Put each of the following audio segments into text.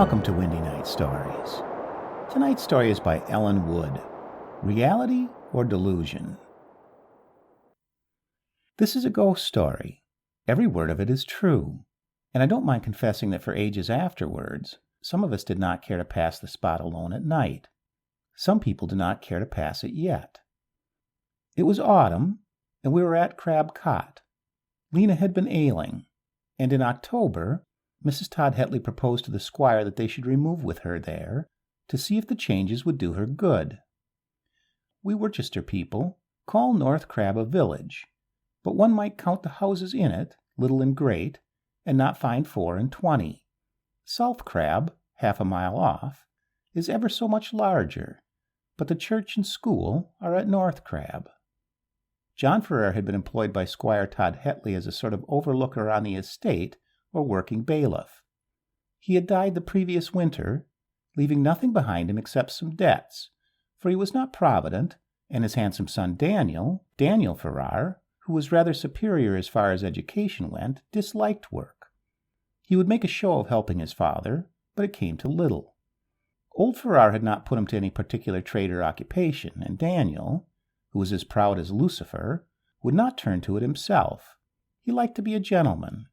Welcome to Windy Night Stories. Tonight's story is by Ellen Wood. Reality or Delusion? This is a ghost story. Every word of it is true. And I don't mind confessing that for ages afterwards, some of us did not care to pass the spot alone at night. Some people do not care to pass it yet. It was autumn, and we were at Crab Cot. Lena had been ailing, and in October, Mrs. Todd Hetley proposed to the squire that they should remove with her there to see if the changes would do her good. We Worcester people call North Crab a village, but one might count the houses in it, little and great, and not find 4 and 20. South Crab, half a mile off, is ever so much larger, but the church and school are at North Crab. John Ferrer had been employed by Squire Todd Hetley as a sort of overlooker on the estate or working bailiff. He had died the previous winter, leaving nothing behind him except some debts, for he was not provident, and his handsome son Daniel Ferrar, who was rather superior as far as education went, disliked work. He would make a show of helping his father, but it came to little. Old Ferrar had not put him to any particular trade or occupation, and Daniel, who was as proud as Lucifer, would not turn to it himself. He liked to be a gentleman.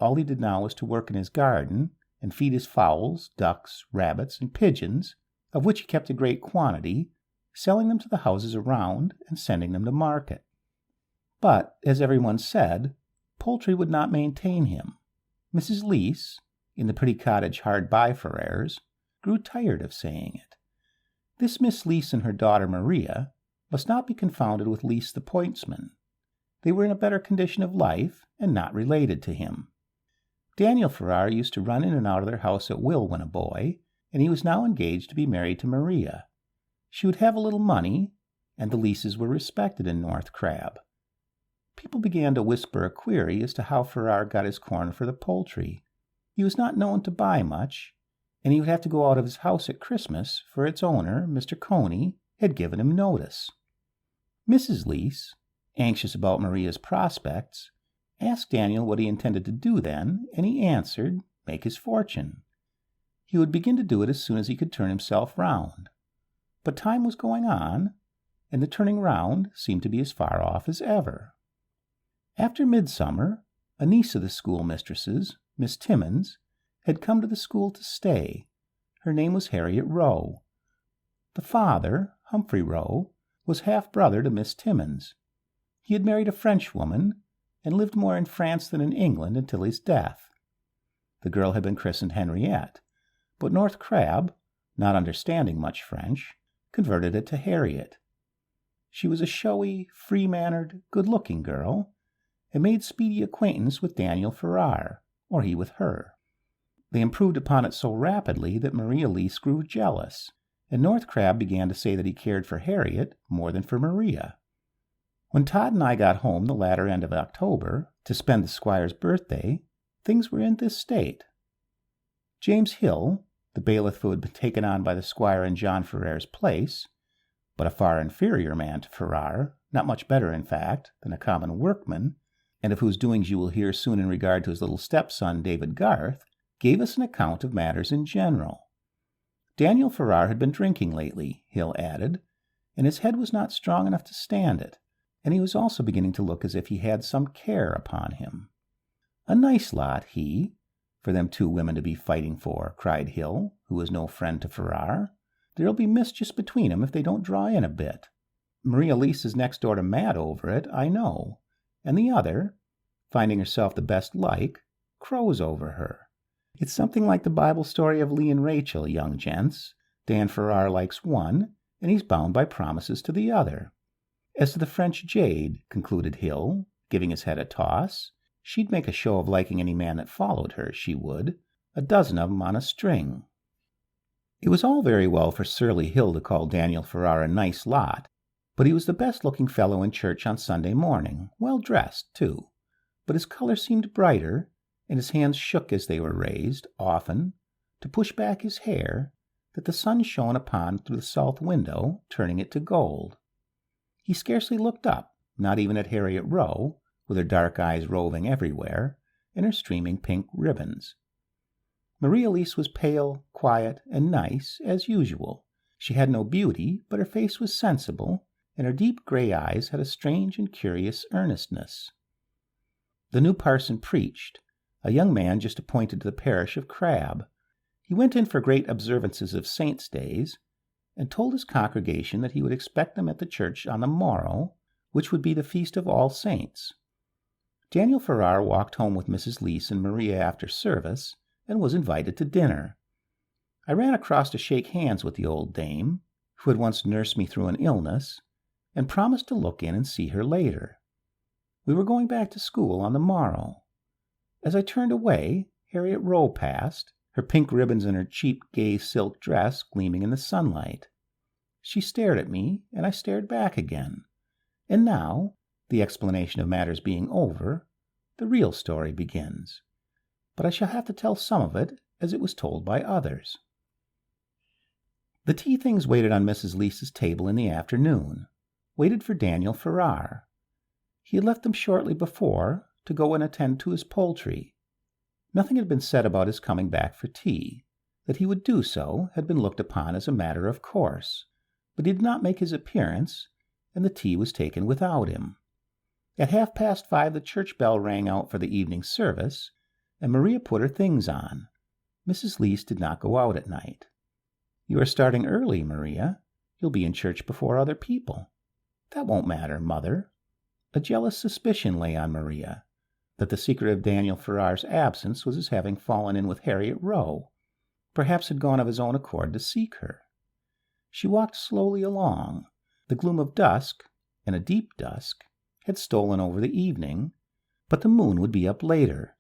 All he did now was to work in his garden and feed his fowls, ducks, rabbits, and pigeons, of which he kept a great quantity, selling them to the houses around and sending them to market. But, as everyone said, poultry would not maintain him. Mrs. Leese, in the pretty cottage hard by Ferrers, grew tired of saying it. This Miss Leese and her daughter Maria must not be confounded with Leese the pointsman. They were in a better condition of life and not related to him. Daniel Ferrar used to run in and out of their house at will when a boy, and he was now engaged to be married to Maria. She would have a little money, and the Leases were respected in North Crab. People began to whisper a query as to how Ferrar got his corn for the poultry. He was not known to buy much, and he would have to go out of his house at Christmas, for its owner, Mr. Coney, had given him notice. Mrs. Leese, anxious about Maria's prospects, asked Daniel what he intended to do then, and he answered, make his fortune. He would begin to do it as soon as he could turn himself round. But time was going on, and the turning round seemed to be as far off as ever. After midsummer, a niece of the schoolmistress's, Miss Timmins, had come to the school to stay. Her name was Harriet Rowe. The father, Humphrey Rowe, was half-brother to Miss Timmins. He had married a Frenchwoman, and lived more in France than in England until his death. The girl had been christened Henriette, but North Crab, not understanding much French, converted it to Harriet. She was a showy, free-mannered, good-looking girl, and made speedy acquaintance with Daniel Ferrar, or he with her. They improved upon it so rapidly that Maria Leese grew jealous, and North Crab began to say that he cared for Harriet more than for Maria. When Todd and I got home the latter end of October to spend the squire's birthday, things were in this state. James Hill, the bailiff who had been taken on by the squire in John Ferrer's place, but a far inferior man to Ferrar, not much better, in fact, than a common workman, and of whose doings you will hear soon in regard to his little stepson, David Garth, gave us an account of matters in general. Daniel Ferrar had been drinking lately, Hill added, and his head was not strong enough to stand it, and he was also beginning to look as if he had some care upon him. A nice lot, he, for them 2 women to be fighting for, cried Hill, who was no friend to Ferrar. There'll be mischief between 'em if they don't draw in a bit. Maria Leese is next door to mad over it, I know, and the other, finding herself the best like, crows over her. It's something like the Bible story of Leah and Rachel, young gents. Dan Ferrar likes one, and he's bound by promises to the other. As to the French jade, concluded Hill, giving his head a toss, she'd make a show of liking any man that followed her, she would, 12 of 'em on a string. It was all very well for surly Hill to call Daniel Ferrar a nice lot, but he was the best-looking fellow in church on Sunday morning, well-dressed, too. But his color seemed brighter, and his hands shook as they were raised, often, to push back his hair, that the sun shone upon through the south window, turning it to gold. He scarcely looked up, not even at Harriet Rowe, with her dark eyes roving everywhere, and her streaming pink ribbons. Maria Elise was pale, quiet, and nice, as usual. She had no beauty, but her face was sensible, and her deep gray eyes had a strange and curious earnestness. The new parson preached, a young man just appointed to the parish of Crab. He went in for great observances of saints' days, and told his congregation that he would expect them at the church on the morrow, which would be the feast of All Saints. Daniel Farrar walked home with Mrs. Leese and Maria after service, and was invited to dinner. I ran across to shake hands with the old dame, who had once nursed me through an illness, and promised to look in and see her later. We were going back to school on the morrow. As I turned away, Harriet Rowe passed, her pink ribbons and her cheap gay silk dress gleaming in the sunlight. She stared at me, and I stared back again. And now, the explanation of matters being over, the real story begins. But I shall have to tell some of it as it was told by others. The tea things waited on Mrs. Leese's table in the afternoon, waited for Daniel Farrar. He had left them shortly before to go and attend to his poultry. Nothing had been said about his coming back for tea. That he would do so had been looked upon as a matter of course, but he did not make his appearance, and the tea was taken without him. At 5:30 the church bell rang out for the evening service, and Maria put her things on. Mrs. Leese did not go out at night. "You are starting early, Maria. You'll be in church before other people." "That won't matter, Mother." A jealous suspicion lay on Maria that the secret of Daniel Farrar's absence was his having fallen in with Harriet Rowe, perhaps had gone of his own accord to seek her. She walked slowly along. The gloom of dusk, and a deep dusk, had stolen over the evening, but the moon would be up later.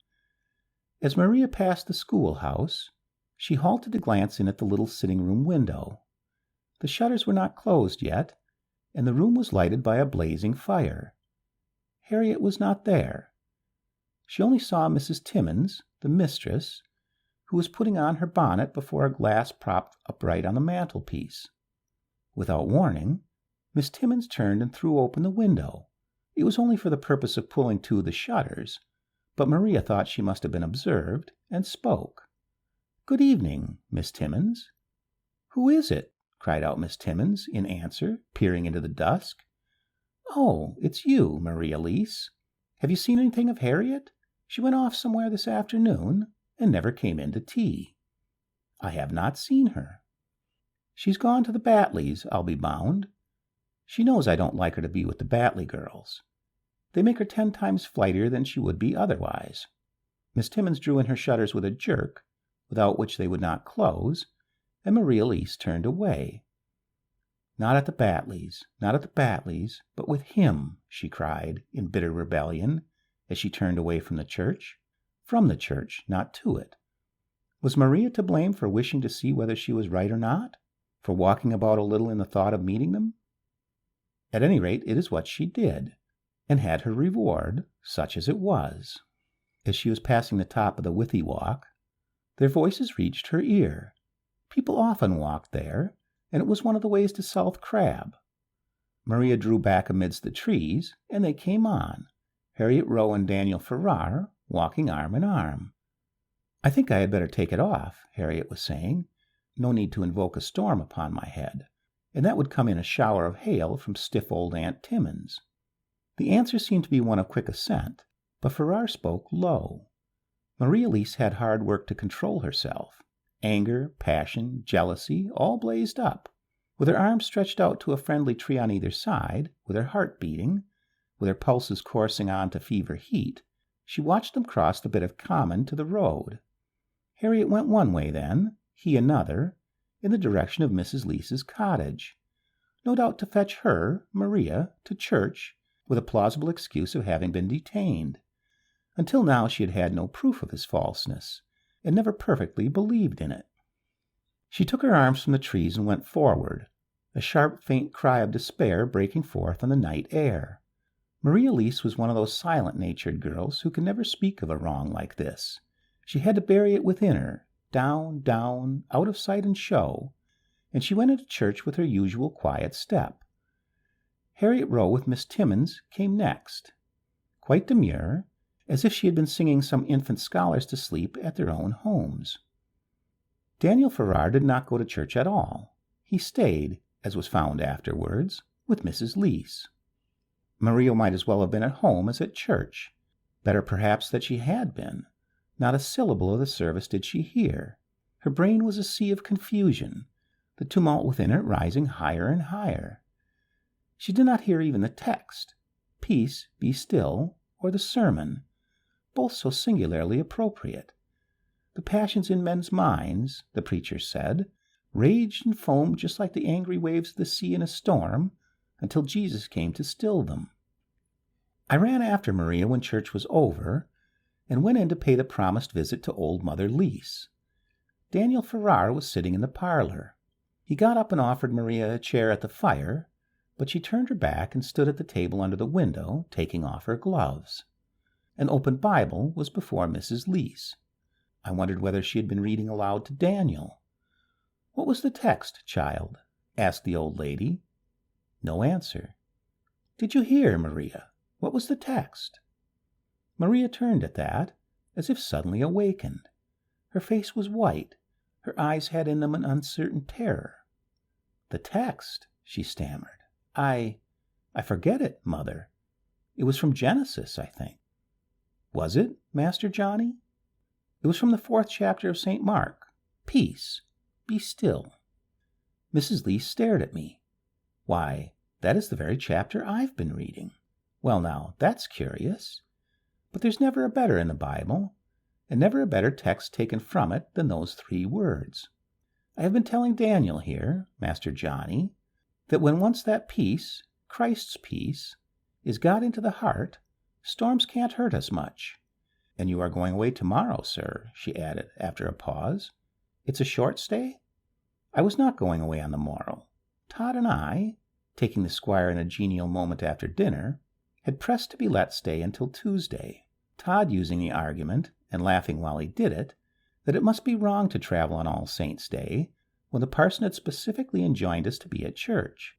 As Maria passed the schoolhouse, she halted to glance in at the little sitting-room window. The shutters were not closed yet, and the room was lighted by a blazing fire. Harriet was not there. She only saw Mrs. Timmins, the mistress, who was putting on her bonnet before a glass propped upright on the mantelpiece. Without warning, Miss Timmins turned and threw open the window. It was only for the purpose of pulling to the shutters, but Maria thought she must have been observed, and spoke. "Good evening, Miss Timmins." "Who is it?" cried out Miss Timmins, in answer, peering into the dusk. "Oh, it's you, Maria Leese. Have you seen anything of Harriet? She went off somewhere this afternoon, and never came in to tea." "I have not seen her." "She's gone to the Batleys, I'll be bound. She knows I don't like her to be with the Batley girls. They make her 10 times flightier than she would be otherwise." Miss Timmins drew in her shutters with a jerk, without which they would not close, and Maria Leese turned away. "Not at the Batleys, not at the Batleys, but with him," she cried, in bitter rebellion, as she turned away from the church. From the church, not to it. Was Maria to blame for wishing to see whether she was right or not? For walking about a little in the thought of meeting them? At any rate, it is what she did, and had her reward, such as it was. As she was passing the top of the Withy Walk, their voices reached her ear. People often walked there, and it was one of the ways to South Crab. Maria drew back amidst the trees, and they came on, Harriet Rowe and Daniel Farrar walking arm in arm. "I think I had better take it off," Harriet was saying. "No need to invoke a storm upon my head, and that would come in a shower of hail from stiff old Aunt Timmins." The answer seemed to be one of quick assent, but Farrar spoke low. Maria Leese had hard work to control herself. Anger, passion, jealousy, all blazed up. With her arms stretched out to a friendly tree on either side, with her heart beating, with her pulses coursing on to fever heat, she watched them cross the bit of common to the road. Harriet went one way then, he another, in the direction of Mrs. Leese's cottage, no doubt to fetch her, Maria, to church, with a plausible excuse of having been detained. Until now she had had no proof of his falseness, and never perfectly believed in it. She took her arms from the trees and went forward, a sharp, faint cry of despair breaking forth on the night air. Maria Leese was one of those silent-natured girls who can never speak of a wrong like this. She had to bury it within her, down, down, out of sight and show, and she went into church with her usual quiet step. Harriet Rowe with Miss Timmins came next, quite demure, as if she had been singing some infant scholars to sleep at their own homes. Daniel Farrar did not go to church at all. He stayed, as was found afterwards, with Mrs. Leese. Maria might as well have been at home as at church. Better perhaps that she had been. Not a syllable of the service did she hear. Her brain was a sea of confusion, the tumult within it rising higher and higher. She did not hear even the text, "Peace, be still," or the sermon, both so singularly appropriate. The passions in men's minds, the preacher said, raged and foamed just like the angry waves of the sea in a storm, until Jesus came to still them. I ran after Maria when church was over, and went in to pay the promised visit to old Mother Leese. Daniel Farrar was sitting in the parlor. He got up and offered Maria a chair at the fire, but she turned her back and stood at the table under the window, taking off her gloves. An open Bible was before Mrs. Leese. I wondered whether she had been reading aloud to Daniel. "What was the text, child?" asked the old lady. No answer. "Did you hear, Maria? What was the text?" Maria turned at that, as if suddenly awakened. Her face was white. Her eyes had in them an uncertain terror. "The text," she stammered. I forget it, Mother. It was from Genesis, I think." "Was it, Master Johnny?" "It was from the 4th chapter of St. Mark. Peace, be still." Mrs. Leese stared at me. "Why, that is the very chapter I've been reading." "Well, now, that's curious. But there's never a better in the Bible, and never a better text taken from it than those 3 words. I have been telling Daniel here, Master Johnny, that when once that peace, Christ's peace, is got into the heart, storms can't hurt us much. And you are going away tomorrow, sir," she added after a pause. "It's a short stay?" I was not going away on the morrow. Todd and I, taking the squire in a genial moment after dinner, had pressed to be let stay until Tuesday, Todd using the argument, and laughing while he did it, that it must be wrong to travel on All Saints' Day, when the parson had specifically enjoined us to be at church.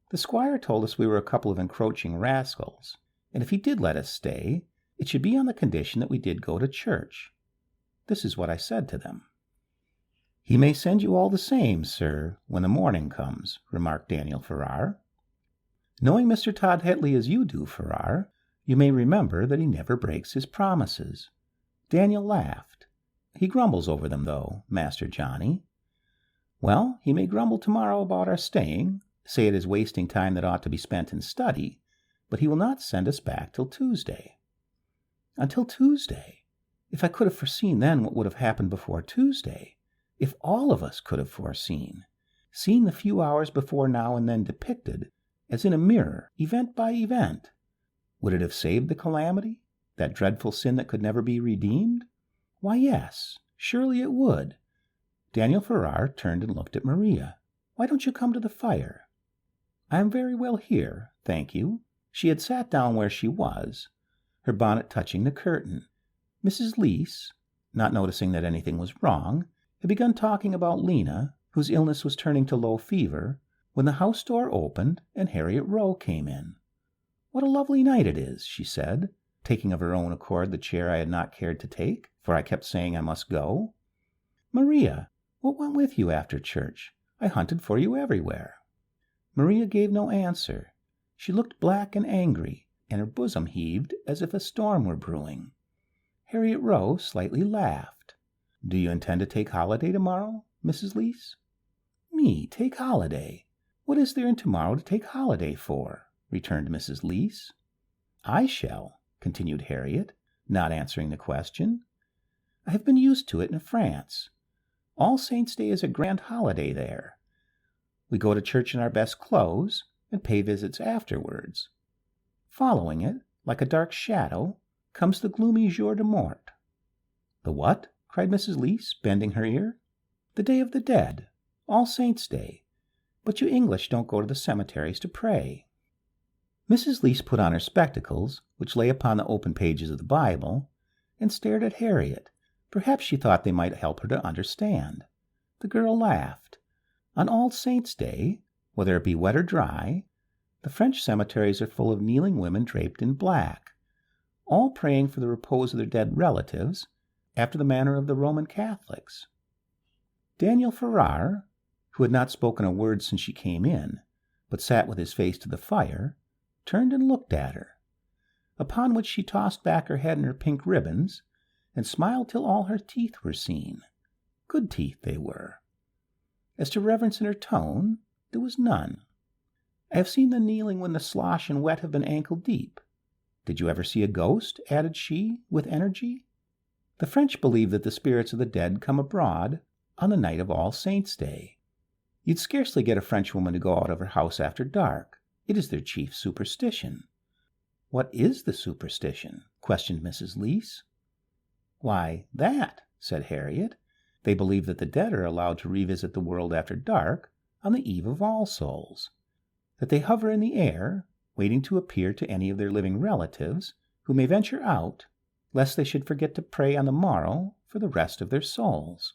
The squire told us we were a couple of encroaching rascals, and if he did let us stay, it should be on the condition that we did go to church. This is what I said to them. "He may send you all the same, sir, when the morning comes," remarked Daniel Farrar. "Knowing Mr. Todd Hetley as you do, Farrar, you may remember that he never breaks his promises." Daniel laughed. "He grumbles over them, though, Master Johnny." "Well, he may grumble tomorrow about our staying, say it is wasting time that ought to be spent in study, but he will not send us back till Tuesday." Until Tuesday! If I could have foreseen then what would have happened before Tuesday, if all of us could have foreseen, seen the few hours before now and then depicted, as in a mirror, event by event, would it have saved the calamity, that dreadful sin that could never be redeemed? Why, yes, surely it would. Daniel Farrar turned and looked at Maria. "Why don't you come to the fire?" "I am very well here, thank you." She had sat down where she was, her bonnet touching the curtain. Mrs. Leese, not noticing that anything was wrong, had begun talking about Lena, whose illness was turning to low fever, when the house door opened and Harriet Rowe came in. "What a lovely night it is," she said, taking of her own accord the chair I had not cared to take, for I kept saying I must go. "Maria, what went with you after church? I hunted for you everywhere." Maria gave no answer. She looked black and angry, and her bosom heaved as if a storm were brewing. Harriet Rowe slightly laughed. "Do you intend to take holiday tomorrow, Mrs. Leese?" "Me take holiday? What is there in tomorrow to take holiday for?" returned Mrs. Leese. "I shall," continued Harriet, not answering the question. "I have been used to it in France. All Saints' Day is a grand holiday there. We go to church in our best clothes and pay visits afterwards. Following it, like a dark shadow, comes the gloomy jour de mort." "The what?" cried Mrs. Leese, bending her ear. "The Day of the Dead, All Saints' Day. But you English don't go to the cemeteries to pray." Mrs. Leese put on her spectacles, which lay upon the open pages of the Bible, and stared at Harriet. Perhaps she thought they might help her to understand. The girl laughed. "On All Saints' Day, whether it be wet or dry, the French cemeteries are full of kneeling women draped in black, all praying for the repose of their dead relatives, after the manner of the Roman Catholics." Daniel Farrar, who had not spoken a word since she came in, but sat with his face to the fire, turned and looked at her, upon which she tossed back her head in her pink ribbons, and smiled till all her teeth were seen. Good teeth they were. As to reverence in her tone, there was none. I have seen the kneeling when the slosh and wet have been ankle-deep. Did you ever see a ghost? Added she, with energy. The French believe that the spirits of the dead come abroad on the night of All Saints' Day. You'd scarcely get a Frenchwoman to go out of her house after dark. It is their chief superstition. What is the superstition? Questioned Mrs. Leese. Why, that, said Harriet. They believe that the dead are allowed to revisit the world after dark on the eve of All Souls, that they hover in the air, waiting to appear to any of their living relatives who may venture out, lest they should forget to pray on the morrow for the rest of their souls.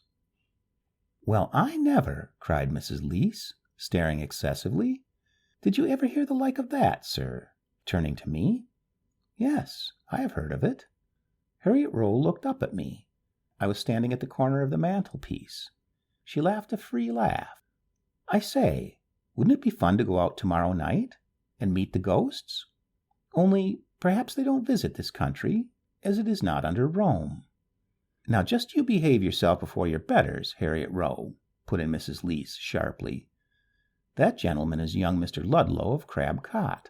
Well, I never, cried Mrs. Leese, staring excessively. Did you ever hear the like of that, sir? Turning to me. Yes, I have heard of it. Harriet Rowe looked up at me. I was standing at the corner of the mantelpiece. She laughed a free laugh. I say, wouldn't it be fun to go out tomorrow night and meet the ghosts? Only, perhaps they don't visit this country, as it is not under Rome. Now just you behave yourself before your betters, Harriet Rowe, put in Mrs. Leese sharply. That gentleman is young Mr. Ludlow of Crab Cot.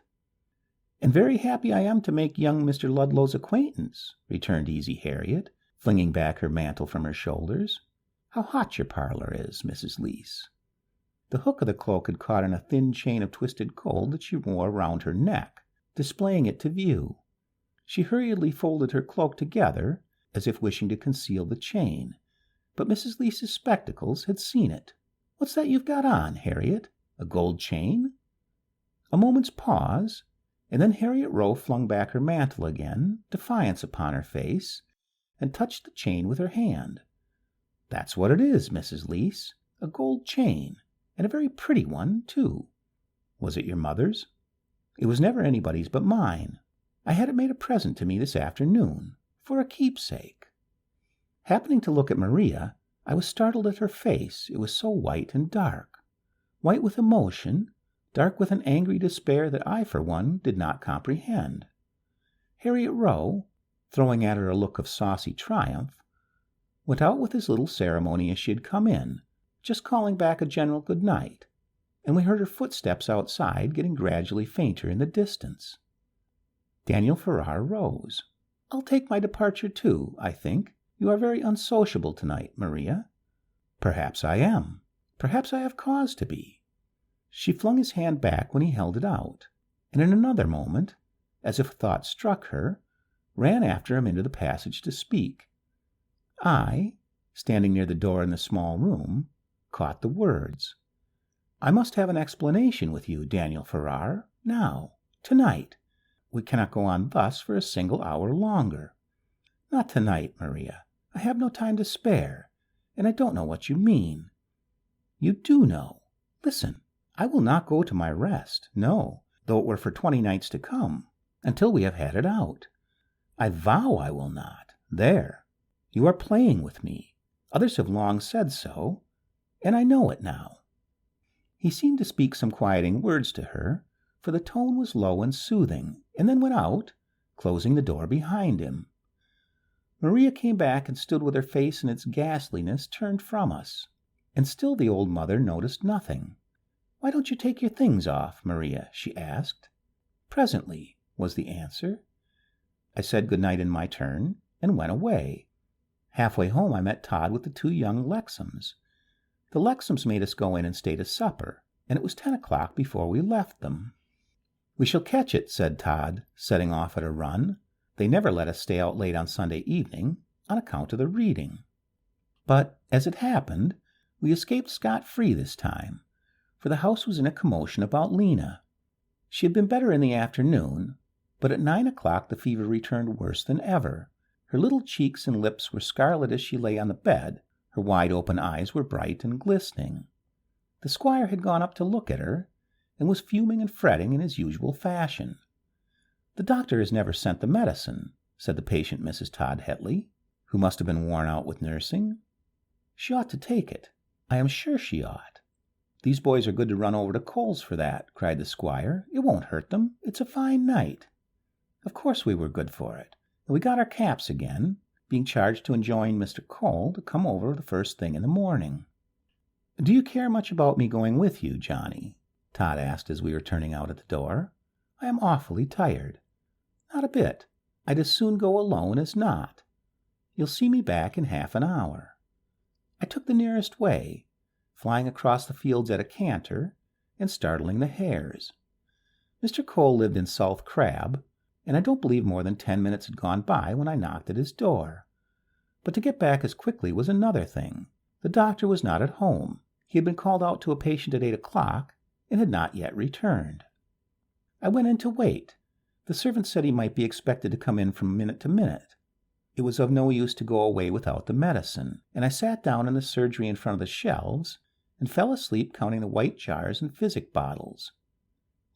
And very happy I am to make young Mr. Ludlow's acquaintance, returned easy Harriet, flinging back her mantle from her shoulders. How hot your parlor is, Mrs. Leese. The hook of the cloak had caught in a thin chain of twisted gold that she wore round her neck, displaying it to view. She hurriedly folded her cloak together, as if wishing to conceal the chain, but Mrs. Leese's spectacles had seen it. What's that you've got on, Harriet? A gold chain? A moment's pause, and then Harriet Rowe flung back her mantle again, defiance upon her face, and touched the chain with her hand. That's what it is, Mrs. Leese, a gold chain, and a very pretty one, too. Was it your mother's? It was never anybody's but mine. I had it made a present to me this afternoon, for a keepsake. Happening to look at Maria, I was startled at her face. It was so white and dark. White with emotion, dark with an angry despair that I, for one, did not comprehend. Harriet Rowe, throwing at her a look of saucy triumph, went out with as little ceremony as she had come in, just calling back a general good night, and we heard her footsteps outside getting gradually fainter in the distance. Daniel Farrar rose. I'll take my departure too, I think. You are very unsociable tonight, Maria. Perhaps I am. Perhaps I have cause to be. She flung his hand back when he held it out, and in another moment, as if a thought struck her, ran after him into the passage to speak. I, standing near the door in the small room, caught the words. I must have an explanation with you, Daniel Farrar, now, tonight. We cannot go on thus for a single hour longer. Not tonight, Maria. I have no time to spare, and I don't know what you mean. You do know. Listen, I will not go to my rest, no, though it were for 20 nights to come, until we have had it out. I vow I will not. There. You are playing with me. Others have long said so, and I know it now. He seemed to speak some quieting words to her, for the tone was low and soothing, and then went out, closing the door behind him. Maria came back and stood with her face in its ghastliness turned from us, and still the old mother noticed nothing. Why don't you take your things off, Maria? She asked. Presently, was the answer. I said good night in my turn, and went away. Halfway home I met Todd with the 2 young Lexhams. The Lexhams made us go in and stay to supper, and it was 10 o'clock before we left them. We shall catch it, said Todd, setting off at a run. They never let us stay out late on Sunday evening, on account of the reading. But, as it happened, we escaped scot-free this time, for the house was in a commotion about Lena. She had been better in the afternoon, but at 9 o'clock the fever returned worse than ever. Her little cheeks and lips were scarlet as she lay on the bed. Her wide-open eyes were bright and glistening. The squire had gone up to look at her, and was fuming and fretting in his usual fashion. The doctor has never sent the medicine, said the patient Mrs. Todd Hetley, who must have been worn out with nursing. She ought to take it. I am sure she ought. These boys are good to run over to Cole's for that, cried the squire. It won't hurt them. It's a fine night. Of course we were good for it, and we got our caps again, being charged to enjoin Mr. Cole to come over the first thing in the morning. Do you care much about me going with you, Johnny? Todd asked as we were turning out at the door. I am awfully tired. Not a bit. I'd as soon go alone as not. You'll see me back in half an hour. I took the nearest way, flying across the fields at a canter and startling the hares. Mr. Cole lived in South Crab, and I don't believe more than 10 minutes had gone by when I knocked at his door. But to get back as quickly was another thing. The doctor was not at home. He had been called out to a patient at 8 o'clock and had not yet returned. I went in to wait. The servant said he might be expected to come in from minute to minute. It was of no use to go away without the medicine, and I sat down in the surgery in front of the shelves and fell asleep counting the white jars and physic bottles.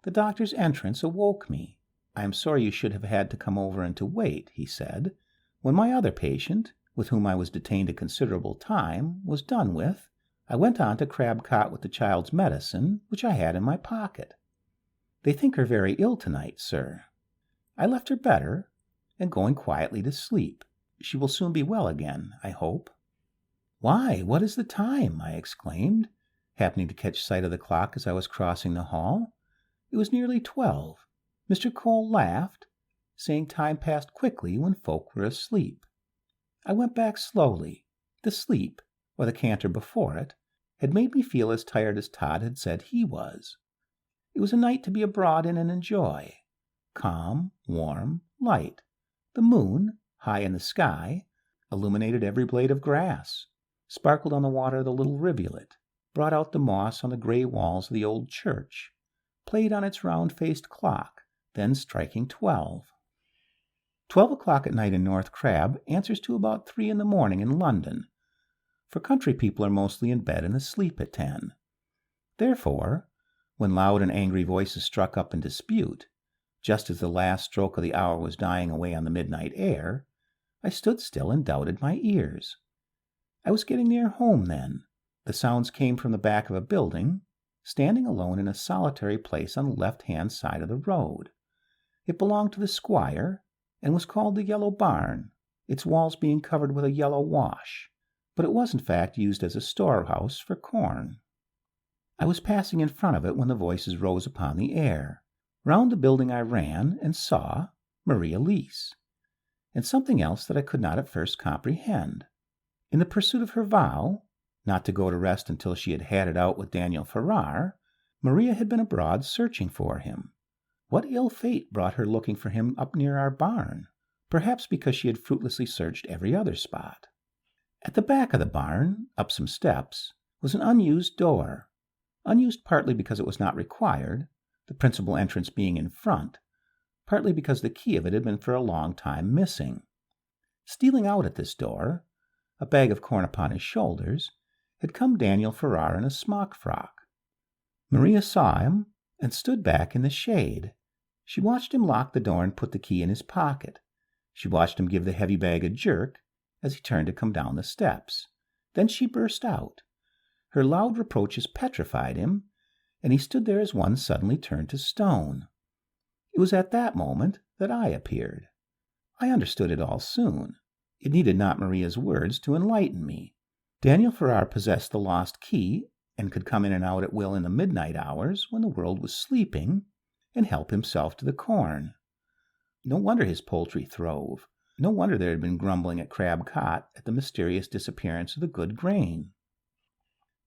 The doctor's entrance awoke me. I am sorry you should have had to come over and to wait, he said. When my other patient, with whom I was detained a considerable time, was done with, I went on to Crab Cot with the child's medicine, which I had in my pocket. They think her very ill tonight, sir. I left her better, and going quietly to sleep. She will soon be well again, I hope. Why, what is the time? I exclaimed, happening to catch sight of the clock as I was crossing the hall. It was nearly 12. Mr. Cole laughed, saying time passed quickly when folk were asleep. I went back slowly. The sleep, or the canter before it, had made me feel as tired as Todd had said he was. It was a night to be abroad in and enjoy. Calm, warm, light. The moon, high in the sky, illuminated every blade of grass, sparkled on the water of the little rivulet, brought out the moss on the gray walls of the old church, played on its round-faced clock, then striking 12. 12 o'clock at night in North Crab answers to about 3 in the morning in London, for country people are mostly in bed and asleep at 10. Therefore, when loud and angry voices struck up in dispute, just as the last stroke of the hour was dying away on the midnight air, I stood still and doubted my ears. I was getting near home then. The sounds came from the back of a building, standing alone in a solitary place on the left-hand side of the road. It belonged to the squire, and was called the Yellow Barn, its walls being covered with a yellow wash, but it was in fact used as a storehouse for corn. I was passing in front of it when the voices rose upon the air. Round the building I ran and saw Maria Leese, and something else that I could not at first comprehend. In the pursuit of her vow, not to go to rest until she had had it out with Daniel Farrar, Maria had been abroad searching for him. What ill fate brought her looking for him up near our barn? Perhaps because she had fruitlessly searched every other spot. At the back of the barn, up some steps, was an unused door, unused partly because it was not required, the principal entrance being in front, partly because the key of it had been for a long time missing. Stealing out at this door, a bag of corn upon his shoulders, had come Daniel Farrar in a smock frock. Maria saw him and stood back in the shade. She watched him lock the door and put the key in his pocket. She watched him give the heavy bag a jerk as he turned to come down the steps. Then she burst out. Her loud reproaches petrified him, and he stood there as one suddenly turned to stone. It was at that moment that I appeared. I understood it all soon. It needed not Maria's words to enlighten me. Daniel Farrar possessed the lost key and could come in and out at will in the midnight hours when the world was sleeping and help himself to the corn. No wonder his poultry throve. No wonder there had been grumbling at Crab Cot at the mysterious disappearance of the good grain.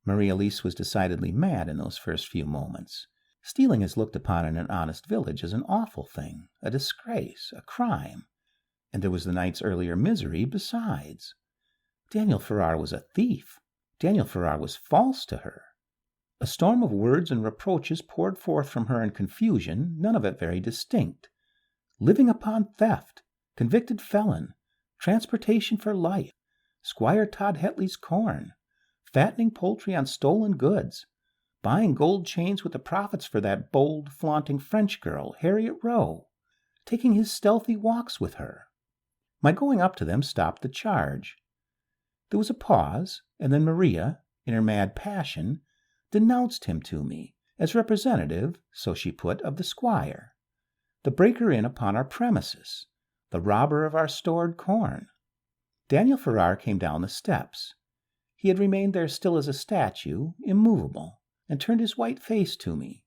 Maria Leese was decidedly mad in those first few moments. Stealing is looked upon in an honest village as an awful thing, a disgrace, a crime, and there was the night's earlier misery besides. Daniel Farrar was a thief. Daniel Farrar was false to her. A storm of words and reproaches poured forth from her in confusion, none of it very distinct. Living upon theft, convicted felon, transportation for life, Squire Todd Hetley's corn, fattening poultry on stolen goods, buying gold chains with the profits for that bold, flaunting French girl, Harriet Rowe, taking his stealthy walks with her. My going up to them stopped the charge. There was a pause, and then Maria, in her mad passion, denounced him to me as representative, so she put, of the squire, the breaker in upon our premises, the robber of our stored corn. Daniel Farrar came down the steps. He had remained there still as a statue, immovable, and turned his white face to me.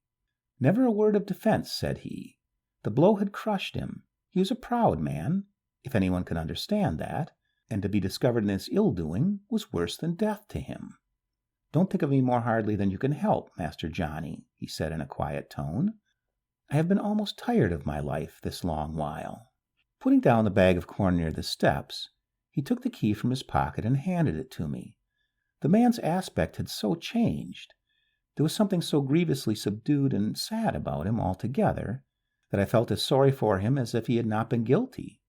Never a word of defense, said he. The blow had crushed him. He was a proud man, if anyone could understand that, and to be discovered in this ill-doing was worse than death to him. Don't think of me more hardly than you can help, Master Johnny, he said in a quiet tone. I have been almost tired of my life this long while. Putting down the bag of corn near the steps, he took the key from his pocket and handed it to me. The man's aspect had so changed, there was something so grievously subdued and sad about him altogether, that I felt as sorry for him as if he had not been guilty.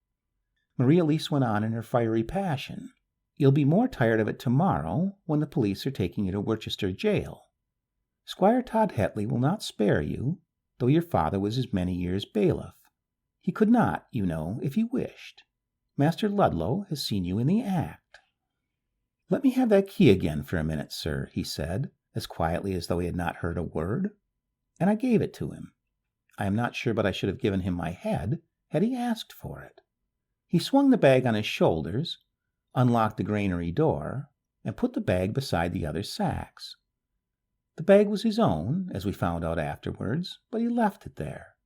Maria Elise went on in her fiery passion. You'll be more tired of it tomorrow, when the police are taking you to Worcester jail. Squire Todd Hetley will not spare you, though your father was his many years bailiff. He could not, you know, if he wished. Master Ludlow has seen you in the act. Let me have that key again for a minute, sir, he said, as quietly as though he had not heard a word, and I gave it to him. I am not sure but I should have given him my head had he asked for it. He swung the bag on his shoulders, unlocked the granary door, and put the bag beside the other sacks. The bag was his own, as we found out afterwards, but he left it there.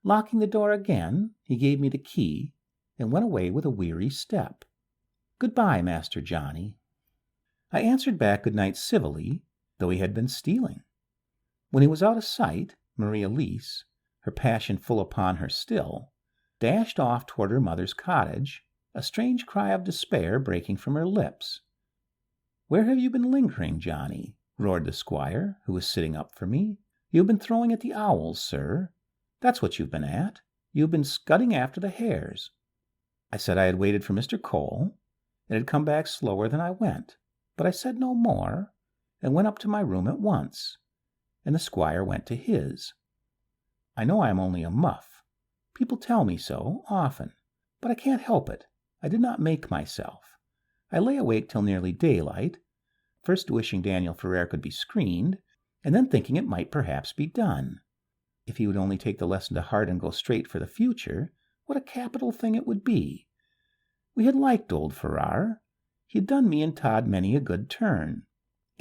Locking the door again, he gave me the key and went away with a weary step. Goodbye, Master Johnny. I answered back good night civilly, though he had been stealing. When he was out of sight, Maria Elise, her passion full upon her still, dashed off toward her mother's cottage, a strange cry of despair breaking from her lips. Where have you been lingering, Johnny? Roared the squire, who was sitting up for me. You've been throwing at the owls, sir. That's what you've been at. You've been scudding after the hares. I said I had waited for Mr. Cole, and had come back slower than I went, but I said no more, and went up to my room at once, and the squire went to his. I know I am only a muff. People tell me so, often, but I can't help it. I did not make myself. I lay awake till nearly daylight, first wishing Daniel Ferrer could be screened, and then thinking it might perhaps be done. If he would only take the lesson to heart and go straight for the future, what a capital thing it would be. We had liked old Farrar. He had done me and Todd many a good turn.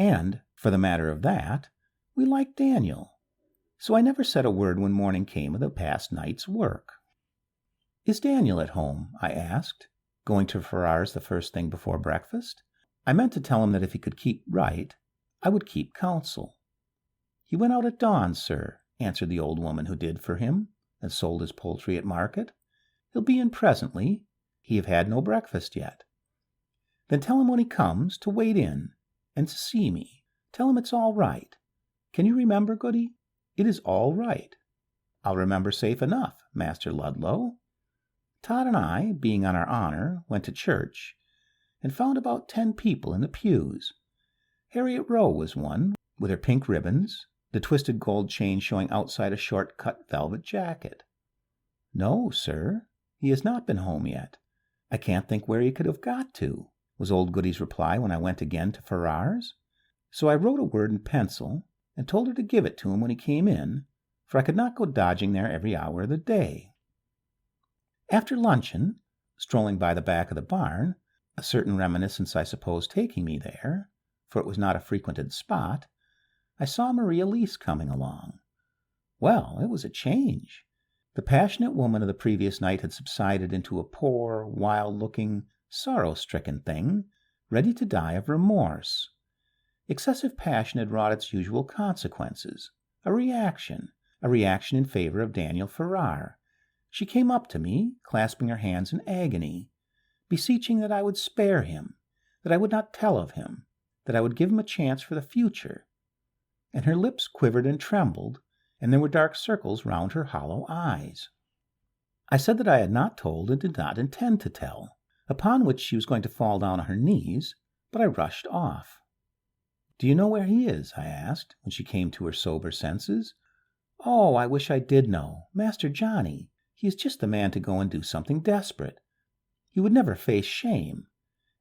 And, for the matter of that, we liked Daniel. So I never said a word when morning came of the past night's work. Is Daniel at home? I asked, going to Farrar's the first thing before breakfast. I meant to tell him that if he could keep right, I would keep counsel. He went out at dawn, sir, answered the old woman who did for him, and sold his poultry at market. He'll be in presently. He have had no breakfast yet. Then tell him when he comes to wait in, and to see me. Tell him it's all right. Can you remember, Goody? It is all right. I'll remember safe enough, Master Ludlow. Todd and I, being on our honor, went to church, and found about 10 people in the pews. Harriet Rowe was one, with her pink ribbons, the twisted gold chain showing outside a short-cut velvet jacket. No, sir, he has not been home yet. I can't think where he could have got to, was old Goody's reply when I went again to Farrar's. So I wrote a word in pencil, and told her to give it to him when he came in, for I could not go dodging there every hour of the day. After luncheon, strolling by the back of the barn, a certain reminiscence I suppose taking me there, for it was not a frequented spot, I saw Maria Elise coming along. Well, it was a change. The passionate woman of the previous night had subsided into a poor, wild-looking, sorrow-stricken thing, ready to die of remorse. Excessive passion had wrought its usual consequences, a reaction in favor of Daniel Farrar. She came up to me, clasping her hands in agony, beseeching that I would spare him, that I would not tell of him, that I would give him a chance for the future. And her lips quivered and trembled, and there were dark circles round her hollow eyes. I said that I had not told and did not intend to tell, upon which she was going to fall down on her knees, but I rushed off. Do you know where he is? I asked, when she came to her sober senses. Oh, I wish I did know. Master Johnny, he is just the man to go and do something desperate. He would never face shame.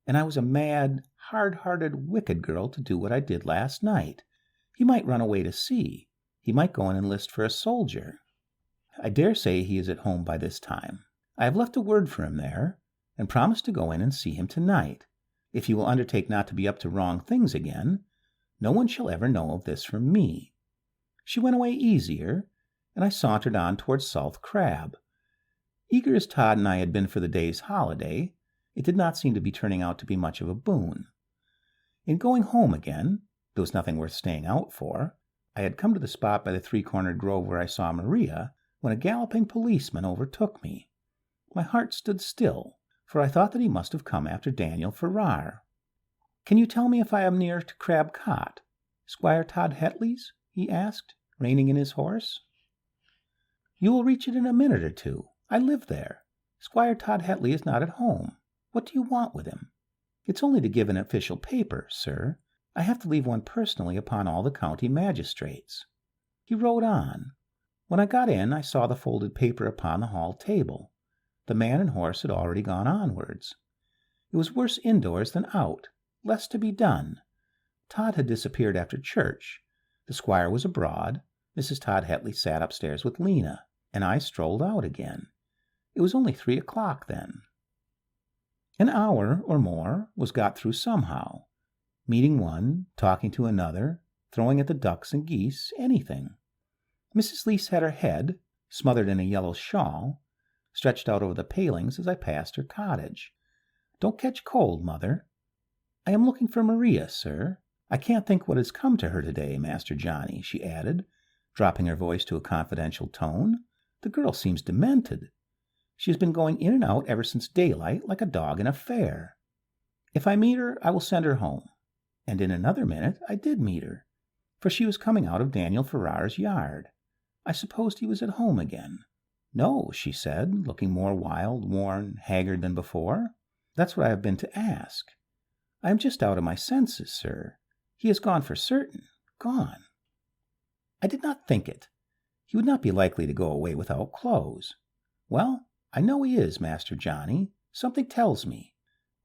And I was a mad, hard-hearted, wicked girl to do what I did last night. He might run away to sea. He might go and enlist for a soldier. I dare say he is at home by this time. I have left a word for him there, and promised to go in and see him tonight. If he will undertake not to be up to wrong things again, no one shall ever know of this from me." She went away easier, and I sauntered on towards South Crab. Eager as Todd and I had been for the day's holiday, it did not seem to be turning out to be much of a boon. In going home again, there was nothing worth staying out for. I had come to the spot by the three-cornered grove where I saw Maria, when a galloping policeman overtook me. My heart stood still, for I thought that he must have come after Daniel Farrar. "Can you tell me if I am near to Crab Cot, Squire Todd Hetley's?" he asked, reining in his horse. "You will reach it in a minute or two. I live there. Squire Todd Hetley is not at home. What do you want with him?" "It's only to give an official paper, sir. I have to leave one personally upon all the county magistrates." He rode on. When I got in, I saw the folded paper upon the hall table. The man and horse had already gone onwards. It was worse indoors than out, less to be done. Todd had disappeared after church. The squire was abroad. Mrs. Todd Hetley sat upstairs with Lena, and I strolled out again. It was only 3 o'clock then. An hour or more was got through somehow, meeting one, talking to another, throwing at the ducks and geese, anything. Mrs. Leese had her head, smothered in a yellow shawl, stretched out over the palings as I passed her cottage. "Don't catch cold, mother." "I am looking for Maria, sir. I can't think what has come to her today, Master Johnny," she added, dropping her voice to a confidential tone. "The girl seems demented. She has been going in and out ever since daylight like a dog in a fair. If I meet her, I will send her home." And in another minute I did meet her, for she was coming out of Daniel Farrar's yard. I supposed he was at home again. "No," she said, looking more wild, worn, haggard than before. "That's what I have been to ask. I am just out of my senses, sir. He has gone for certain. Gone." I did not think it. He would not be likely to go away without clothes. "Well, I know he is, Master Johnny. Something tells me.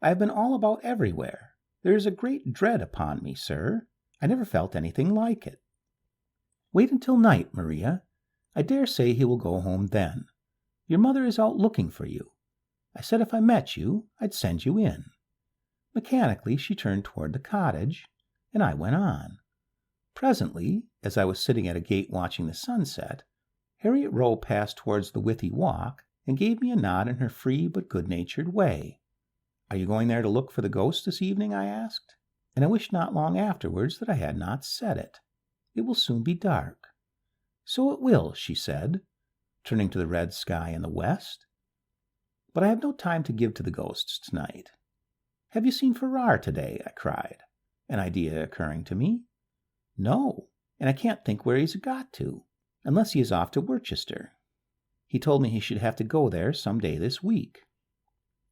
I have been all about everywhere. There is a great dread upon me, sir. I never felt anything like it." "Wait until night, Maria. I dare say he will go home then. Your mother is out looking for you. I said if I met you, I'd send you in." Mechanically she turned toward the cottage, and I went on. Presently, as I was sitting at a gate watching the sunset, Harriet Rowe passed towards the Withy Walk and gave me a nod in her free but good-natured way. "Are you going there to look for the ghost this evening?" I asked, and I wished not long afterwards that I had not said it. "It will soon be dark." "So it will," she said, turning to the red sky in the west. "But I have no time to give to the ghosts tonight." "Have you seen Farrar today?" I cried, an idea occurring to me. "No, and I can't think where he's got to, unless he is off to Worcester. He told me he should have to go there some day this week."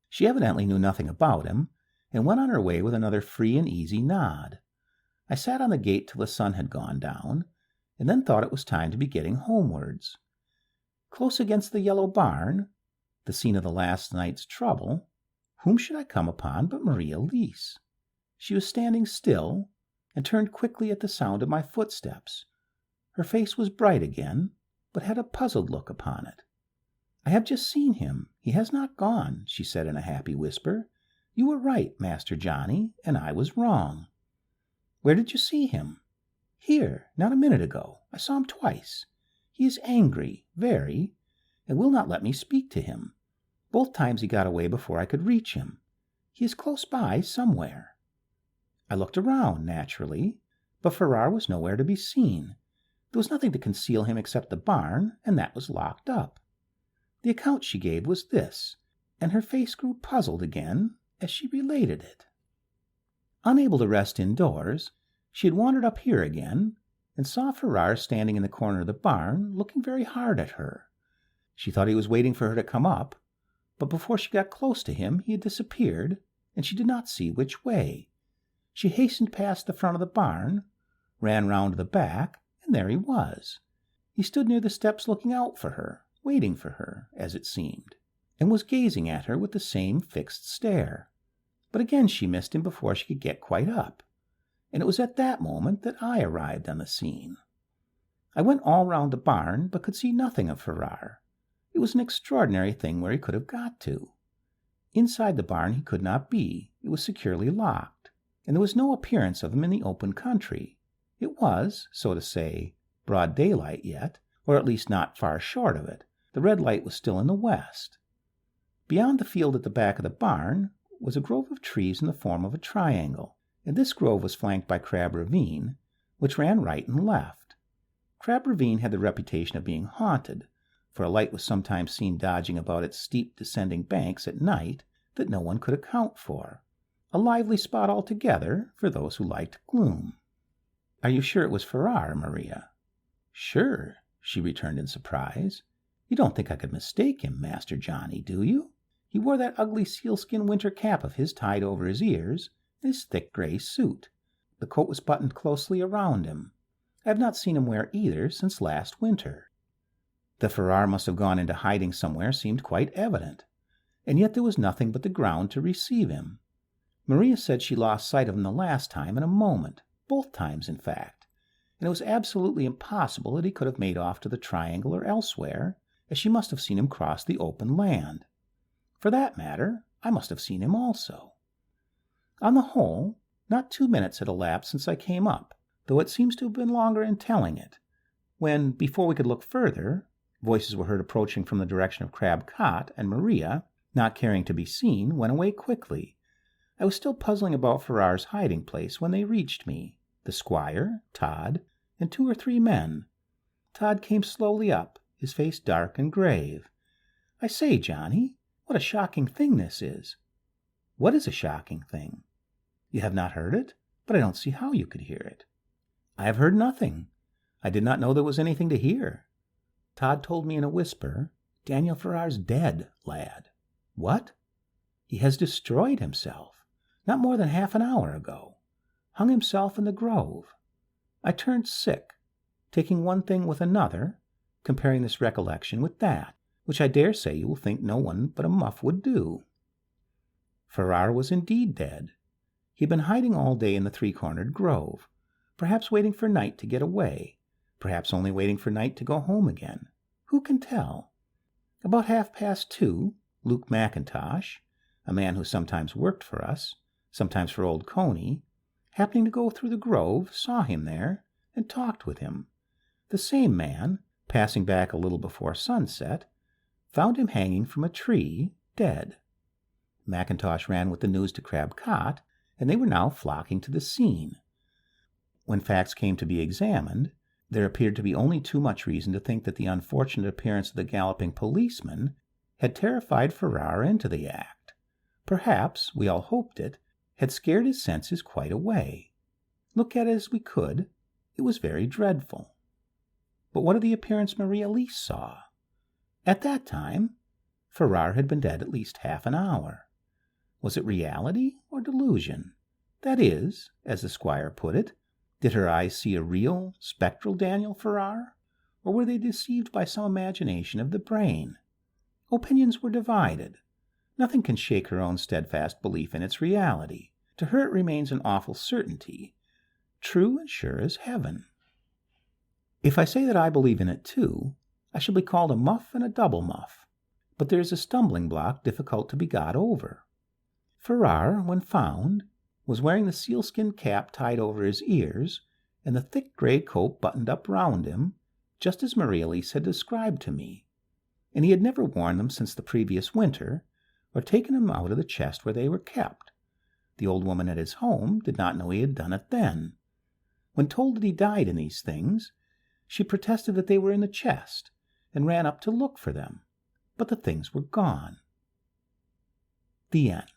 She evidently knew nothing about him, and went on her way with another free and easy nod. I sat on the gate till the sun had gone down, and then thought it was time to be getting homewards. Close against the yellow barn, the scene of the last night's trouble, whom should I come upon but Maria Leese? She was standing still, and turned quickly at the sound of my footsteps. Her face was bright again, but had a puzzled look upon it. "I have just seen him. He has not gone," she said in a happy whisper. "You were right, Master Johnny, and I was wrong." "Where did you see him?" "Here, not a minute ago. I saw him twice. He is angry, very, and will not let me speak to him. Both times he got away before I could reach him. He is close by somewhere." I looked around, naturally, but Farrar was nowhere to be seen. There was nothing to conceal him except the barn, and that was locked up. The account she gave was this, and her face grew puzzled again as she related it. Unable to rest indoors, she had wandered up here again, and saw Farrar standing in the corner of the barn, looking very hard at her. She thought he was waiting for her to come up, but before she got close to him he had disappeared, and she did not see which way. She hastened past the front of the barn, ran round to the back, and there he was. He stood near the steps looking out for her, waiting for her, as it seemed, and was gazing at her with the same fixed stare. But again she missed him before she could get quite up, and it was at that moment that I arrived on the scene. I went all round the barn, but could see nothing of Farrar. It was an extraordinary thing where he could have got to. Inside the barn he could not be. It was securely locked, and there was no appearance of him in the open country. It was, so to say, broad daylight yet, or at least not far short of it. The red light was still in the west. Beyond the field at the back of the barn was a grove of trees in the form of a triangle, and this grove was flanked by Crab Ravine, which ran right and left. Crab Ravine had the reputation of being haunted, for a light was sometimes seen dodging about its steep descending banks at night that no one could account for. A lively spot altogether for those who liked gloom. "Are you sure it was Farrar, Maria?" "Sure," she returned in surprise. "You don't think I could mistake him, Master Johnny, do you? He wore that ugly sealskin winter cap of his tied over his ears, and his thick gray suit. The coat was buttoned closely around him. I have not seen him wear either since last winter." That Farrar must have gone into hiding somewhere seemed quite evident, and yet there was nothing but the ground to receive him. Maria said she lost sight of him the last time in a moment, both times in fact, and it was absolutely impossible that he could have made off to the triangle or elsewhere, as she must have seen him cross the open land. For that matter, I must have seen him also. On the whole, not 2 minutes had elapsed since I came up, though it seems to have been longer in telling it, when, before we could look further, voices were heard approaching from the direction of Crab Cot, and Maria, not caring to be seen, went away quickly. I was still puzzling about Farrar's hiding place when they reached me, the squire, Todd, and 2 or 3 men. Todd came slowly up, his face dark and grave. "I say, Johnny, what a shocking thing this is." "What is a shocking thing?" "You have not heard it? But I don't see how you could hear it." "I have heard nothing. I did not know there was anything to hear." Todd told me in a whisper, "Daniel Farrar's dead, lad." "What?" "He has destroyed himself, not more than half an hour ago. Hung himself in the grove." I turned sick, taking one thing with another, comparing this recollection with that, which I dare say you will think no one but a muff would do. Farrar was indeed dead. He had been hiding all day in the 3-cornered grove, perhaps waiting for night to get away, perhaps only waiting for night to go home again. Who can tell? About 2:30, Luke McIntosh, a man who sometimes worked for us, sometimes for old Coney, happening to go through the grove, saw him there and talked with him. The same man, passing back a little before sunset, found him hanging from a tree, dead. McIntosh ran with the news to Crab Cot, and they were now flocking to the scene. When facts came to be examined, there appeared to be only too much reason to think that the unfortunate appearance of the galloping policeman had terrified Farrar into the act. Perhaps, we all hoped it, had scared his senses quite away. Look at it as we could, it was very dreadful. But what of the appearance Maria Lease saw? At that time, Farrar had been dead at least half an hour. Was it reality or delusion? That is, as the squire put it, did her eyes see a real, spectral Daniel Farrar, or were they deceived by some imagination of the brain? Opinions were divided. Nothing can shake her own steadfast belief in its reality. To her it remains an awful certainty, true and sure as heaven. If I say that I believe in it too, I shall be called a muff and a double muff, but there is a stumbling block difficult to be got over. Farrar, when found, was wearing the sealskin cap tied over his ears, and the thick gray coat buttoned up round him, just as Maria Lease had described to me, and he had never worn them since the previous winter, or taken them out of the chest where they were kept. The old woman at his home did not know he had done it then. When told that he died in these things, she protested that they were in the chest, and ran up to look for them, but the things were gone. The end.